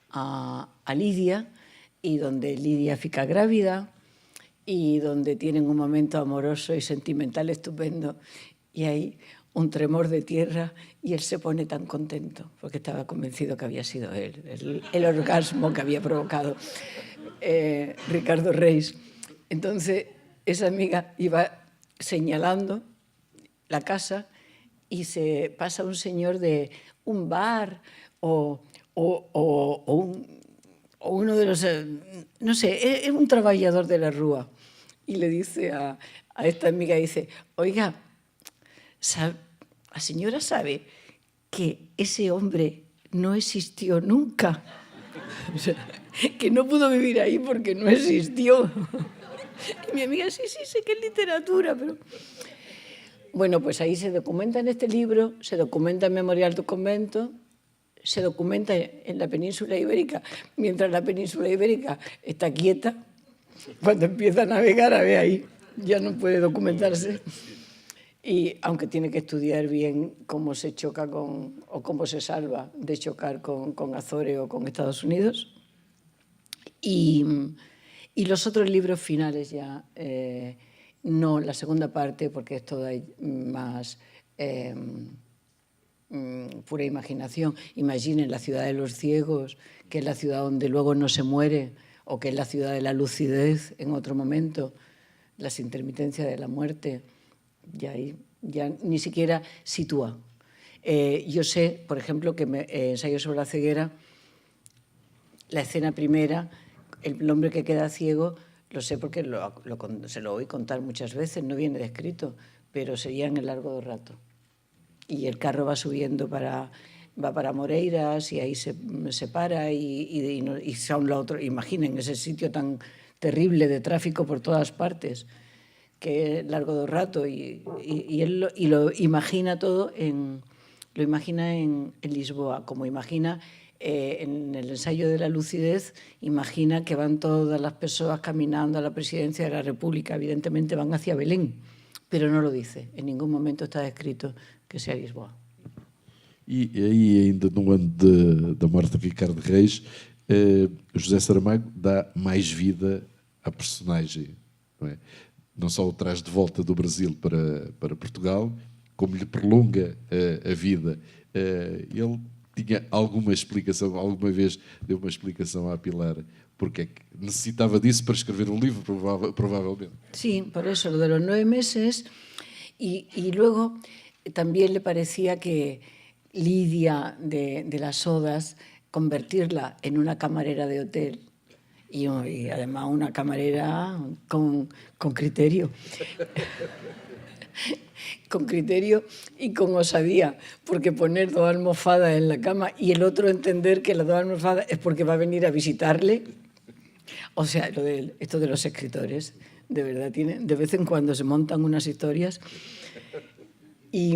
a Lidia, y donde Lidia fica grávida, y donde tienen un momento amoroso y sentimental estupendo, y hay un tremor de tierra y él se pone tan contento porque estaba convencido que había sido él, el orgasmo que había provocado Ricardo Reis. Entonces esa amiga iba señalando la casa y se pasa un señor de un bar o uno de los, no sé, es un trabajador de la rúa, y le dice a esta amiga, dice, oiga, la señora sabe que ese hombre no existió nunca, o sea, que no pudo vivir ahí porque no existió. Y mi amiga, sí, sé que es literatura, pero... Bueno, pues ahí se documenta en este libro, se documenta en Memorial do Convento, se documenta en la península ibérica, mientras la península ibérica está quieta. Cuando empieza a navegar, a ver ahí, ya no puede documentarse. Y aunque tiene que estudiar bien cómo se choca o cómo se salva de chocar con Azores o con Estados Unidos. Y los otros libros finales ya, no, la segunda parte, porque es toda más pura imaginación. Imaginen La ciudad de los ciegos, que es la ciudad donde luego no se muere, o que es la ciudad de la lucidez en otro momento, las intermitencias de la muerte, ya ni siquiera sitúa. Yo sé, por ejemplo, que Ensayo sobre la ceguera, la escena primera, el hombre que queda ciego, lo sé porque se lo oí contar muchas veces, no viene descrito, pero sería en el Largo do Rato. Y el carro va subiendo va para Moreiras, y ahí se para y son la otra. Imaginen ese sitio tan terrible de tráfico por todas partes, que es Largo do Rato, y él lo imagina todo lo imagina en Lisboa, como imagina en el Ensayo de la lucidez, imagina que van todas las personas caminando a la presidencia de la República, evidentemente van hacia Belén, pero no lo dice, en ningún momento está descrito que sea Lisboa. E aí, ainda no ano da morte de Ricardo Reis, José Saramago dá mais vida à personagem, não é? Não só o traz de volta do Brasil para Portugal, como lhe prolonga a vida. Ele tinha alguma explicação, alguma vez deu uma explicação à Pilar, porque é que necesitava disso para escrever um livro, provavelmente. Sí, por eso, lo de los 9 meses, y luego también le parecía que Lidia de las Odas, convertirla en una camarera de hotel, y además una camarera con criterio, con criterio y con osadía, porque poner 2 almohadas en la cama y el otro entender que las 2 almohadas es porque va a venir a visitarle. O sea, esto de los escritores, de verdad, de vez en cuando se montan unas historias. Y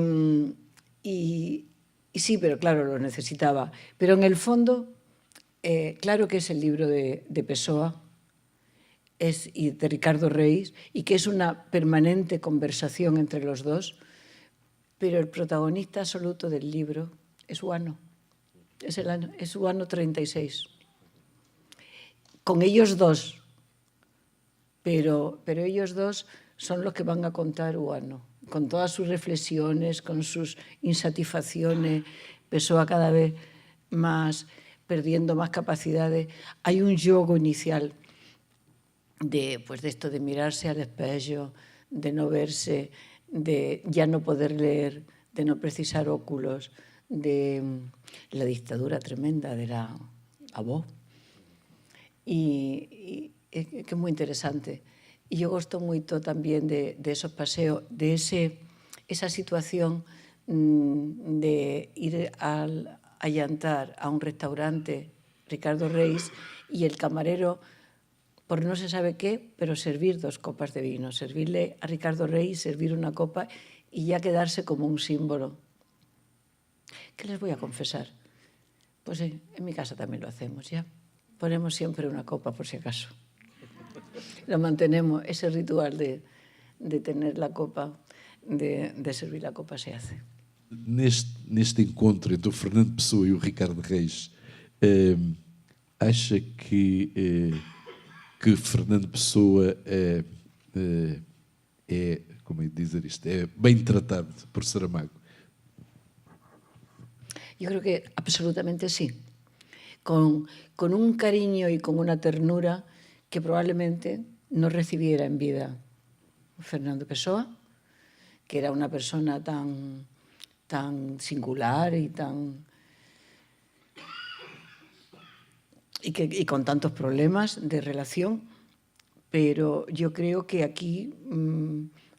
sí, pero claro, lo necesitaba. Pero en el fondo, claro que es el libro de Pessoa y de Ricardo Reis, y que es una permanente conversación entre los dos, pero el protagonista absoluto del libro es su ano. Es su ano 36. Con ellos dos, pero ellos dos son los que van a contar Uano, con todas sus reflexiones, con sus insatisfacciones. Pessoa cada vez más, perdiendo más capacidades. Hay un yogo inicial de esto de mirarse al espejo, de no verse, de ya no poder leer, de no precisar óculos, de la dictadura tremenda de la avó. E que é moi interesante. E eu gosto moito tamén de esos paseos, de esa situación de ir a llantar a un restaurante Ricardo Reis e el camarero, por no se sabe qué, pero servir 2 copas de vino, servirle a Ricardo Reis, servir una copa y ya quedarse como un símbolo. ¿Qué les voy a confesar? Pues en mi casa también lo hacemos, ya. Ponemos siempre una copa por si acaso. Lo mantenemos, ese ritual de tener la copa, de servir la copa se hace. Neste encontro entre o Fernando Pessoa e o Ricardo Reis, acha que Fernando Pessoa como é dizer isto, é bem tratado por Saramago? Yo creo que absolutamente sí. Con un cariño y con una ternura que probablemente no recibiera en vida Fernando Pessoa, que era una persona tan singular y con tantos problemas de relación, pero yo creo que aquí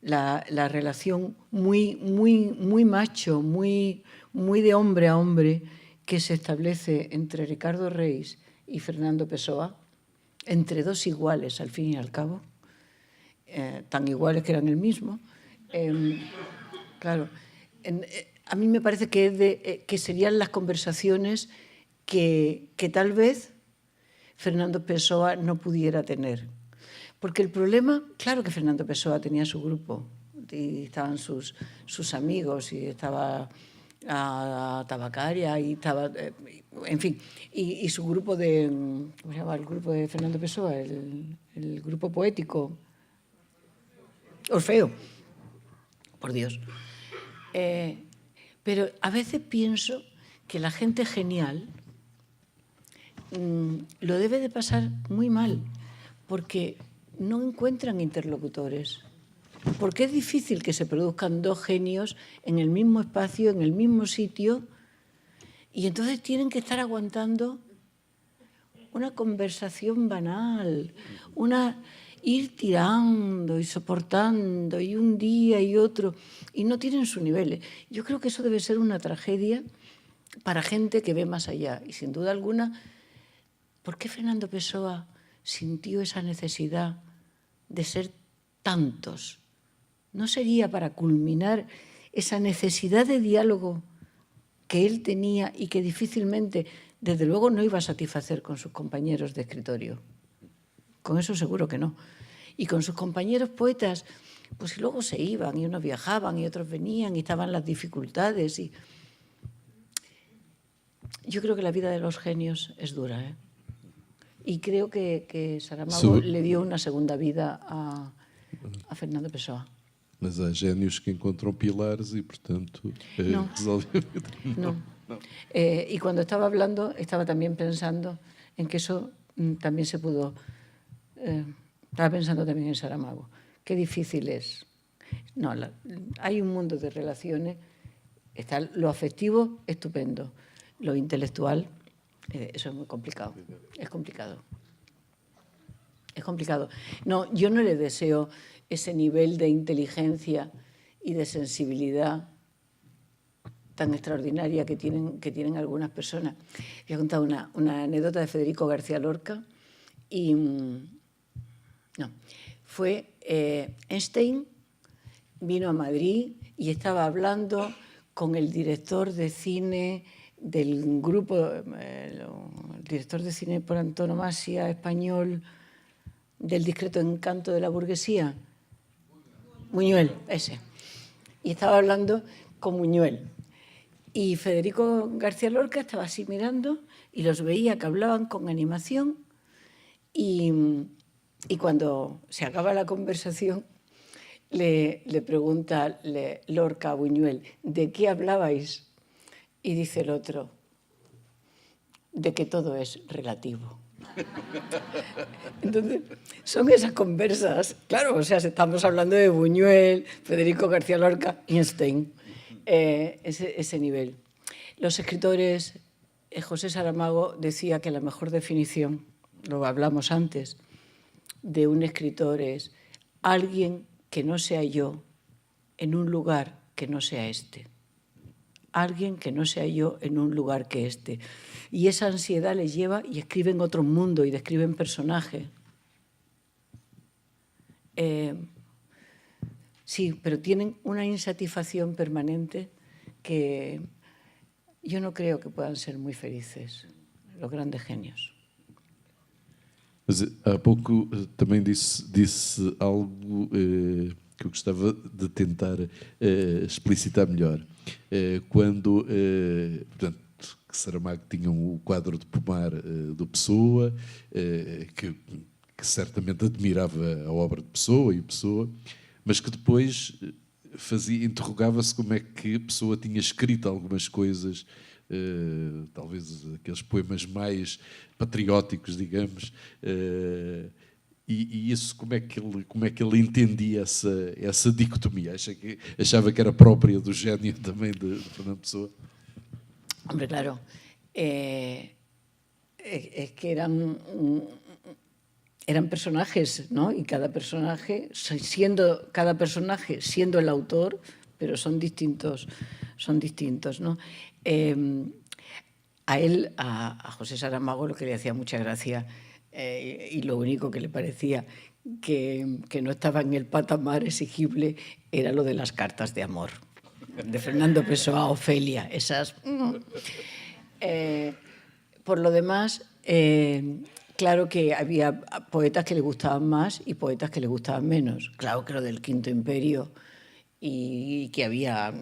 la relación muy macho, muy de hombre a hombre que se establece entre Ricardo Reis y Fernando Pessoa, entre 2 iguales al fin y al cabo, tan iguales que eran el mismo. Claro, a mí me parece que serían las conversaciones que tal vez Fernando Pessoa no pudiera tener. Porque el problema, claro que Fernando Pessoa tenía su grupo, y estaban sus amigos, y estaba a Tabacaria, y estaba, en fin, y su grupo de, ¿cómo se llama el grupo de Fernando Pessoa? El grupo poético, Orfeo, por Dios. Pero a veces pienso que la gente genial lo debe de pasar muy mal, porque no encuentran interlocutores. Porque es difícil que se produzcan 2 genios en el mismo espacio, en el mismo sitio, y entonces tienen que estar aguantando una conversación banal, ir tirando y soportando, y un día y otro, y no tienen su nivel. Yo creo que eso debe ser una tragedia para gente que ve más allá. Y sin duda alguna, ¿por qué Fernando Pessoa sintió esa necesidad de ser tantos? ¿No sería para culminar esa necesidad de diálogo que él tenía y que difícilmente, desde luego, no iba a satisfacer con sus compañeros de escritorio? Con eso seguro que no. Y con sus compañeros poetas, pues luego se iban, y unos viajaban y otros venían, y estaban las dificultades. Y yo creo que la vida de los genios es dura, ¿eh? Y creo que Saramago le dio una segunda vida a Fernando Pessoa. Mas há génios que encontram pilares e, portanto, resolvem. No. Y cuando estaba hablando, estaba también pensando en que eso también se pudo... estaba pensando también en Saramago. Qué difícil es. No, hay un mundo de relaciones. Está lo afectivo, estupendo. Lo intelectual, eso es muy complicado. Es complicado. Es complicado. No, yo no le deseo ese nivel de inteligencia y de sensibilidad tan extraordinaria que tienen algunas personas. Voy a contar una anécdota de Federico García Lorca. Y no, fue Einstein, vino a Madrid y estaba hablando con el director de cine del grupo, el director de cine por antonomasia español del discreto encanto de la burguesía, Buñuel, ese. Y estaba hablando con Buñuel. Y Federico García Lorca estaba así mirando y los veía que hablaban con animación, y cuando se acaba la conversación le pregunta Lorca a Buñuel, ¿de qué hablabais? Y dice el otro, de que todo es relativo. Entonces, son esas conversas, claro, o sea, estamos hablando de Buñuel, Federico García Lorca, Einstein, ese nivel. Los escritores José Saramago decía que la mejor definición, lo hablamos antes, de un escritor es alguien que no sea yo en un lugar que no sea este. Alguien que no sea yo en un lugar que este. Y esa ansiedad les lleva y escriben otro mundo y describen personajes. Sí, pero tienen una insatisfacción permanente que yo no creo que puedan ser muy felices, los grandes genios. Mas há pouco também disse algo que eu gostava de tentar explicitar melhor. Quando, portanto, que Saramago tinha o quadro de Pomar do Pessoa, que certamente admirava a obra de Pessoa e Pessoa, mas que depois interrogava-se como é que Pessoa tinha escrito algumas coisas, talvez aqueles poemas mais patrióticos, digamos, e isso como é que ele entendia essa dicotomia? Achava que era própria do gênio também de Fernando Pessoa? Hombre, claro, es que eran personajes, ¿no? Y cada personaje siendo el autor, pero son distintos, ¿no? A él, a José Saramago, lo que le hacía mucha gracia y lo único que le parecía que no estaba en el patamar exigible era lo de las cartas de amor de Fernando Pessoa a Ofelia. Esas. Por lo demás, claro que había poetas que le gustaban más y poetas que le gustaban menos. Claro que lo del Quinto Imperio y que había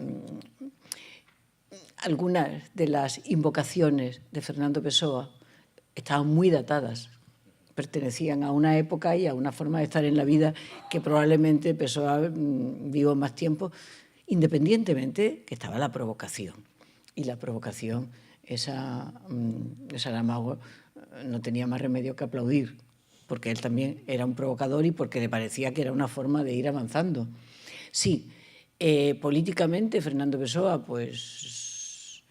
algunas de las invocaciones de Fernando Pessoa estaban muy datadas, pertenecían a una época y a una forma de estar en la vida que probablemente Pessoa vivió más tiempo, independientemente que estaba la provocación. Y la provocación, esa Saramago no tenía más remedio que aplaudir, porque él también era un provocador y porque le parecía que era una forma de ir avanzando. Sí, políticamente Fernando Pessoa, pues,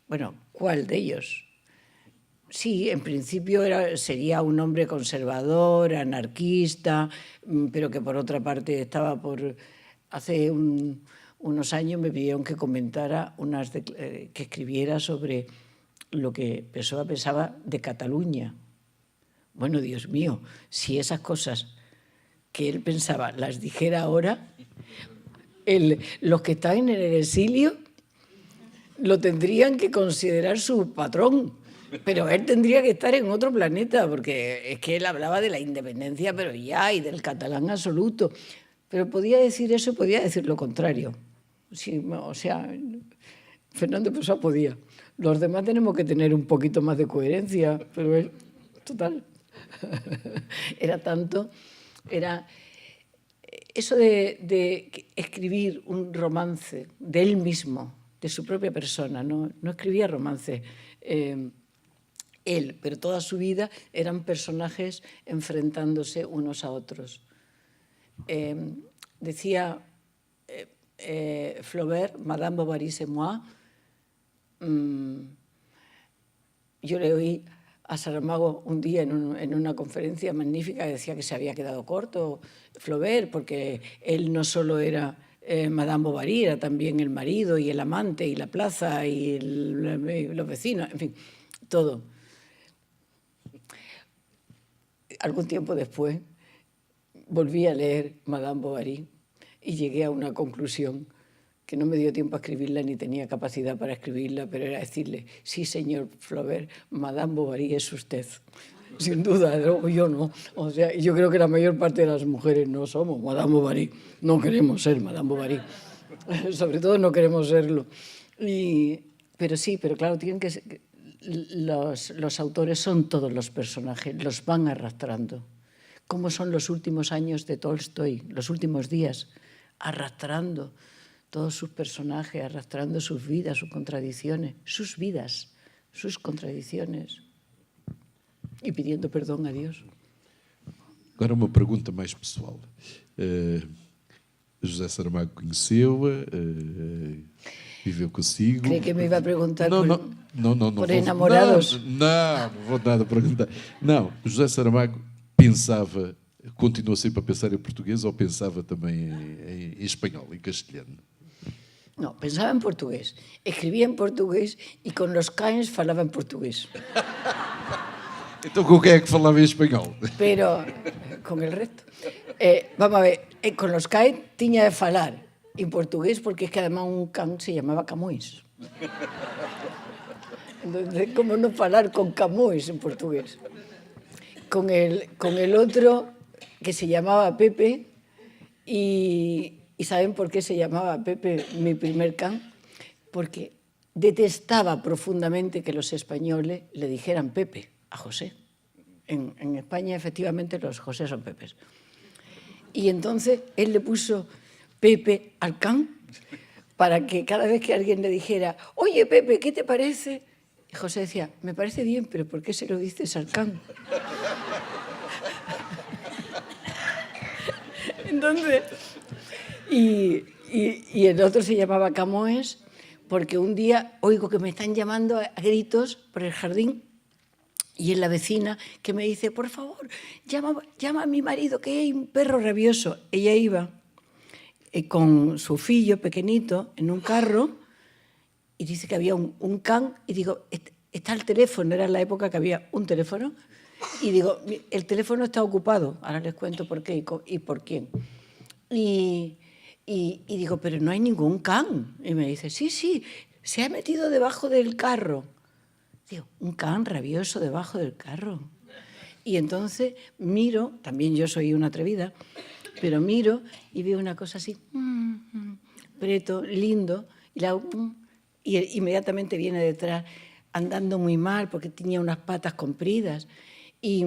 bueno, ¿cuál de ellos? Sí, en principio sería un hombre conservador, anarquista, pero que por otra parte estaba por... Hace unos años me pidieron que comentara, que escribiera sobre lo que Pessoa pensaba de Cataluña. Bueno, Dios mío, si esas cosas que él pensaba las dijera ahora, los que están en el exilio lo tendrían que considerar su patrón. Pero él tendría que estar en otro planeta, porque es que él hablaba de la independencia, pero ya, y del catalán absoluto. Pero podía decir eso y podía decir lo contrario. Sí, o sea, Fernando Pessoa podía. Los demás tenemos que tener un poquito más de coherencia, pero él, total. Era tanto, era eso de escribir un romance de él mismo, de su propia persona, no escribía romance. Él, pero toda su vida eran personajes enfrentándose unos a otros. Decía Flaubert, Madame Bovary c'est moi. Yo le oí a Saramago un día en una conferencia magnífica que decía que se había quedado corto Flaubert, porque él no solo era Madame Bovary, era también el marido y el amante y la plaza y los vecinos, en fin, todo. Algún tiempo después volví a leer Madame Bovary y llegué a una conclusión que no me dio tiempo a escribirla ni tenía capacidad para escribirla, pero era decirle, sí, señor Flaubert, Madame Bovary es usted. Sin duda, yo no. O sea, yo creo que la mayor parte de las mujeres no somos Madame Bovary, no queremos ser Madame Bovary. Sobre todo no queremos serlo. Pero sí, pero claro, tienen que ser... Los autores son todos los personajes, los van arrastrando. ¿Cómo son los últimos años de Tolstoy, los últimos días? Arrastrando todos sus personajes, arrastrando sus vidas, sus contradicciones, sus vidas, sus contradiciones. E pedindo perdão a Deus. Agora uma pergunta mais pessoal. José Saramago conheceu-a? viveu consigo. Creí que me iba a preguntar Não, por, não por vou- enamorados. Não vou nada perguntar. Não, José Saramago pensava, continuou sempre a pensar em português ou pensava também em espanhol, em castelhano? No, pensaba en portugués, escribía en portugués y con los caens falaba en portugués. Então com quem é que falava em espanhol? Pero con el resto. Vamos a ver, con los caens tiña de falar en portugués porque es que además un can se llamaba Camões. Entonces, ¿cómo no falar con Camões en portugués? Con el otro que se llamaba Pepe y ¿saben por qué se llamaba Pepe mi primer can? Porque detestaba profundamente que los españoles le dijeran Pepe a José. En España, efectivamente, los José son Pepes. Y entonces él le puso Pepe al can para que cada vez que alguien le dijera, oye, Pepe, ¿qué te parece? Y José decía, me parece bien, pero ¿por qué se lo dices al can? Entonces, y el otro se llamaba Camões porque un día oigo que me están llamando a gritos por el jardín y es la vecina que me dice, por favor, llama a mi marido que hay un perro rabioso. Ella iba con su fillo pequeñito en un carro y dice que había un can y digo, está el teléfono, era la época que había un teléfono y digo, el teléfono está ocupado, ahora les cuento por qué y por quién. Y digo, pero no hay ningún can. Y me dice, sí, se ha metido debajo del carro. Digo, un can rabioso debajo del carro. Y entonces miro, también yo soy una atrevida, pero miro y veo una cosa así, preto, lindo, y inmediatamente viene detrás, andando muy mal, porque tenía unas patas compridas, y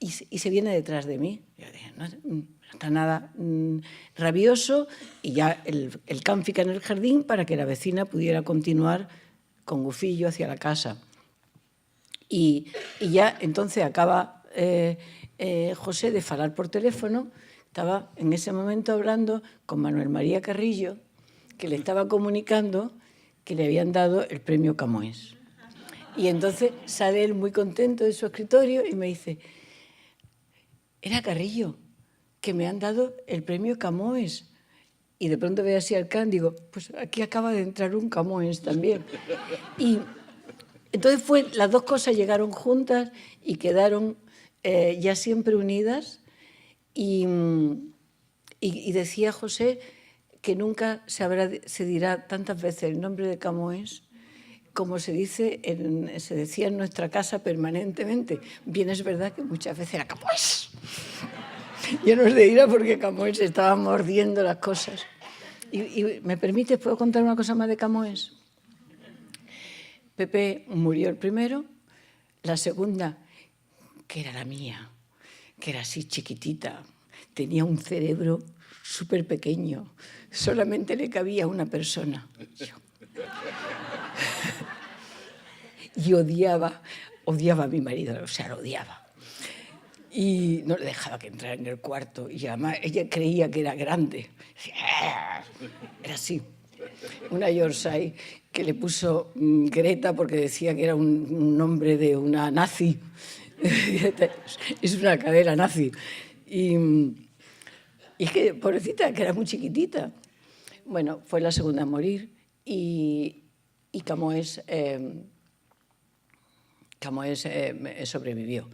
se viene detrás de mí. Yo dije, no está nada rabioso, y ya el can fica en el jardín para que la vecina pudiera continuar con Gufillo hacia la casa. Y ya entonces acaba José de falar por teléfono, estaba en ese momento hablando con Manuel María Carrillo, que le estaba comunicando que le habían dado el premio Camões. Y entonces sale él muy contento de su escritorio y me dice, era Carrillo, que me han dado el premio Camões. Y de pronto veo así al can, digo, pues aquí acaba de entrar un Camões también. Y entonces las dos cosas llegaron juntas y quedaron ya siempre unidas. Y decía José que nunca se dirá tantas veces el nombre de Camões como se decía en nuestra casa permanentemente. Bien es verdad que muchas veces era Camões. Yo no es de ira porque Camões estaba mordiendo las cosas. Y ¿me permites? ¿Puedo contar una cosa más de Camões? Pepe murió el primero, la segunda, que era la mía, que era así chiquitita, tenía un cerebro súper pequeño, solamente le cabía una persona. Y odiaba a mi marido, o sea, lo odiaba. Y no le dejaba que entrara en el cuarto, y además ella creía que era grande. Era así. Una Yorkshire que le puso Greta porque decía que era un nombre de una nazi. Es una cadera nazi. Y es que, pobrecita, que era muy chiquitita. Bueno, fue la segunda a morir y Camões sobrevivió.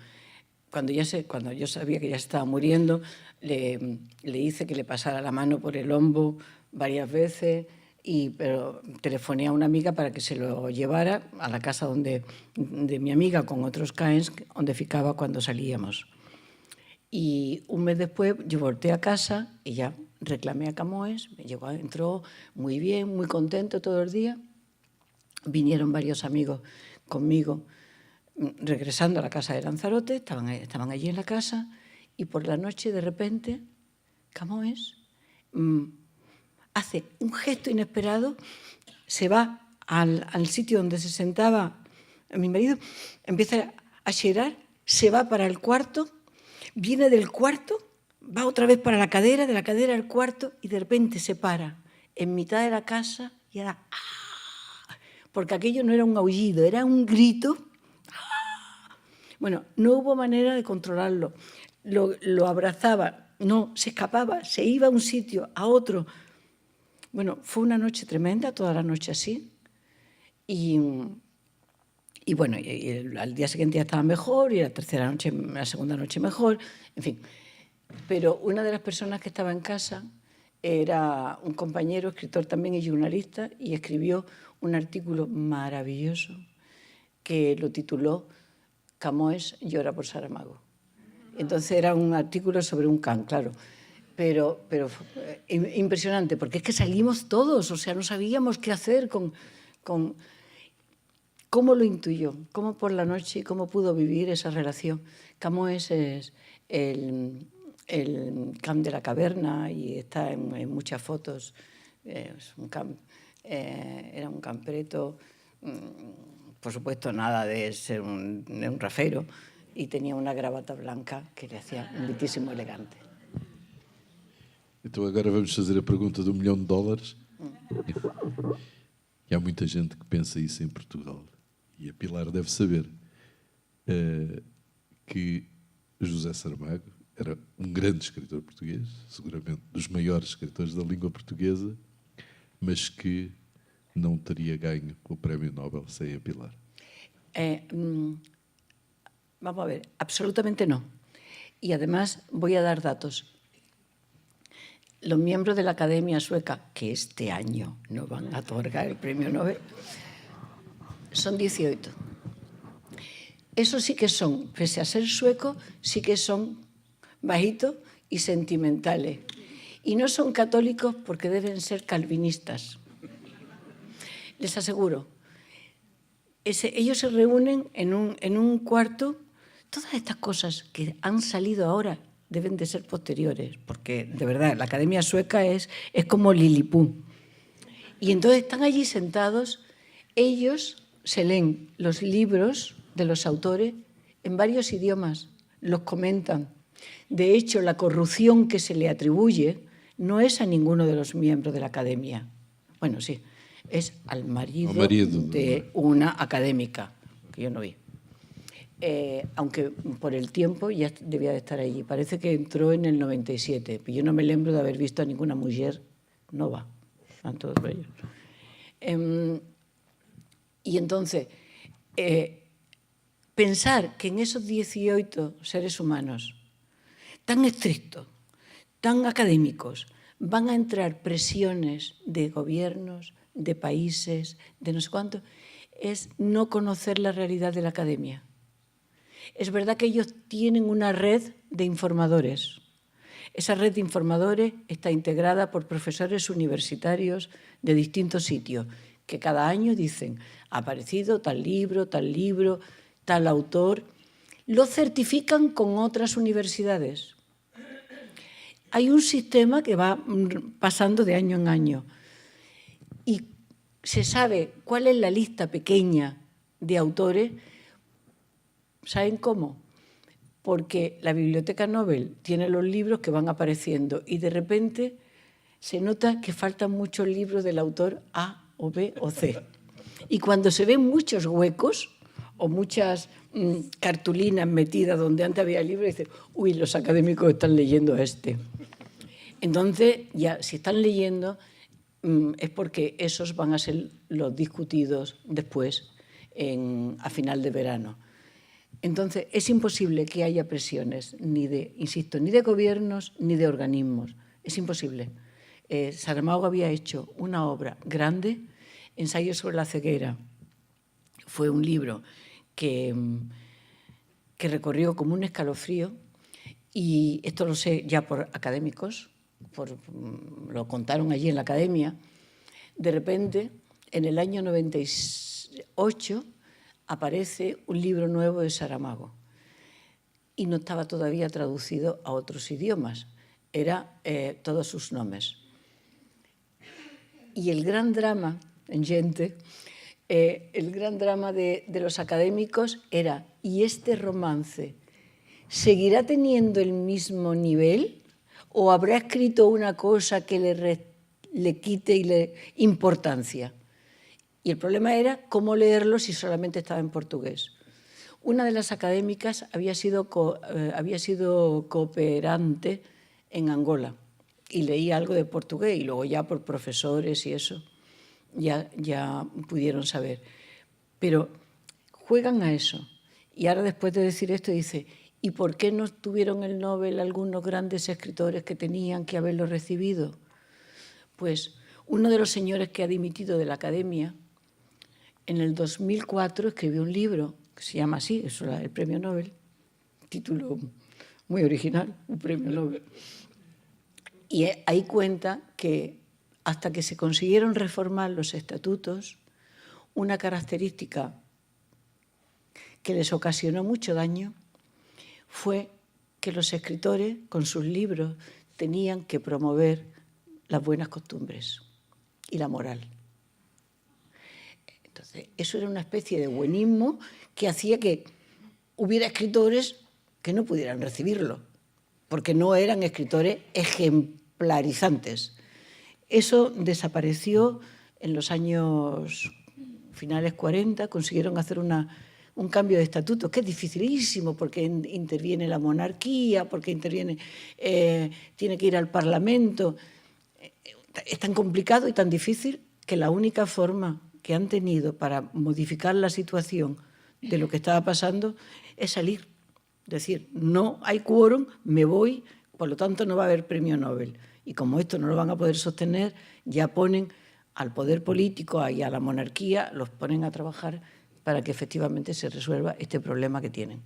Cuando yo sabía que ya estaba muriendo, le hice que le pasara la mano por el hombro varias veces, pero telefoné a una amiga para que se lo llevara a la casa de mi amiga con otros caens, donde ficaba cuando salíamos. Y un mes después yo volteé a casa y ya reclamé a Camões, entró muy bien, muy contento todo el día. Vinieron varios amigos conmigo, regresando a la casa de Lanzarote, estaban allí en la casa, y por la noche de repente Camões hace un gesto inesperado, se va al sitio donde se sentaba mi marido, empieza a cheirar, se va para el cuarto, viene del cuarto, va otra vez para la cadera, de la cadera al cuarto, y de repente se para en mitad de la casa y hará ¡ah! porque aquello no era un aullido, era un grito. Bueno, no hubo manera de controlarlo. Lo abrazaba, no, se escapaba, se iba a un sitio, a otro. Bueno, fue una noche tremenda, toda la noche así. Y bueno, al día siguiente ya estaba mejor, y la segunda noche mejor, en fin. Pero una de las personas que estaba en casa era un compañero, escritor también y jornalista, y escribió un artículo maravilloso que lo tituló Camões llora por Saramago. Entonces era un artículo sobre un can, claro, pero impresionante, porque es que salimos todos, o sea, no sabíamos qué hacer con cómo lo intuyó, cómo por la noche y cómo pudo vivir esa relación. Camões es el can de la caverna y está en muchas fotos. Es era un campreto, por supuesto nada de ser un rafero, y tenía una gravata blanca que le hacía muitísimo elegante. Então agora vamos fazer a pergunta do $1 milhão. E há muita gente que pensa isso em Portugal. E a Pilar deve saber que José Saramago era um grande escritor português, seguramente dos maiores escritores da língua portuguesa, mas que não teria ganho o Prémio Nobel sem a Pilar. Vamos a ver, absolutamente no. Y además voy a dar datos. Los miembros de la Academia Sueca, que este año no van a otorgar el Premio Nobel, son 18. Esos sí que son, pese a ser suecos, sí que son bajitos y sentimentales. Y no son católicos porque deben ser calvinistas. Les aseguro. Ellos se reúnen en un cuarto. Todas estas cosas que han salido ahora deben de ser posteriores, porque de verdad la Academia Sueca es como Liliput. Y entonces están allí sentados, ellos se leen los libros de los autores en varios idiomas, los comentan. De hecho, la corrupción que se le atribuye no es a ninguno de los miembros de la Academia. Bueno, sí, es al marido de una académica, que yo no vi. Aunque por el tiempo ya debía de estar allí. Parece que entró en el 97, pero yo no me lembro de haber visto a ninguna mujer nova. Están todos ellos. Y entonces, pensar que en esos 18 seres humanos tan estrictos, tan académicos, van a entrar presiones de gobiernos, de países, de no sé cuánto, es no conocer la realidad de la academia. Es verdad que ellos tienen una red de informadores. Esa red de informadores está integrada por profesores universitarios de distintos sitios, que cada año dicen, ha aparecido tal libro, tal autor. Lo certifican con otras universidades. Hay un sistema que va pasando de año en año. Y se sabe cuál es la lista pequeña de autores. ¿Saben cómo? Porque la Biblioteca Nobel tiene los libros que van apareciendo y de repente se nota que faltan muchos libros del autor A o B o C. Y cuando se ven muchos huecos o muchas cartulinas metidas donde antes había libros, dicen, uy, los académicos están leyendo este. Entonces, ya si están leyendo, es porque esos van a ser los discutidos después, a final de verano. Entonces, es imposible que haya presiones, ni de gobiernos, ni de organismos. Es imposible. Saramago había hecho una obra grande, Ensayo sobre la ceguera. Fue un libro que recorrió como un escalofrío, y esto lo sé ya por académicos, lo contaron allí en la academia. De repente, en el año 98, aparece un libro nuevo de Saramago y no estaba todavía traducido a otros idiomas, era todos sus nombres. Y el gran drama, en gente, el gran drama de los académicos era, ¿y este romance seguirá teniendo el mismo nivel o habrá escrito una cosa que le quite importancia? Y el problema era cómo leerlo si solamente estaba en portugués. Una de las académicas había sido cooperante en Angola y leía algo de portugués y luego ya por profesores y eso ya pudieron saber. Pero juegan a eso. Y ahora, después de decir esto, dice, ¿y por qué no tuvieron el Nobel algunos grandes escritores que tenían que haberlo recibido? Pues uno de los señores que ha dimitido de la academia, en el 2004 escribió un libro que se llama así, eso era el premio Nobel, título muy original, un premio Nobel. Y ahí cuenta que hasta que se consiguieron reformar los estatutos, una característica que les ocasionó mucho daño fue que los escritores, con sus libros, tenían que promover las buenas costumbres y la moral. Entonces, eso era una especie de buenismo que hacía que hubiera escritores que no pudieran recibirlo, porque no eran escritores ejemplarizantes. Eso desapareció en los años finales 40, consiguieron hacer un cambio de estatuto, que es dificilísimo, porque interviene la monarquía, porque tiene que ir al Parlamento. Es tan complicado y tan difícil que la única forma que han tenido para modificar la situación de lo que estaba pasando es salir. Decir, no hay quórum, me voy, por lo tanto no va a haber premio Nobel. Y como esto no lo van a poder sostener, ya ponen al poder político y a la monarquía, los ponen a trabajar para que efectivamente se resuelva este problema que tienen.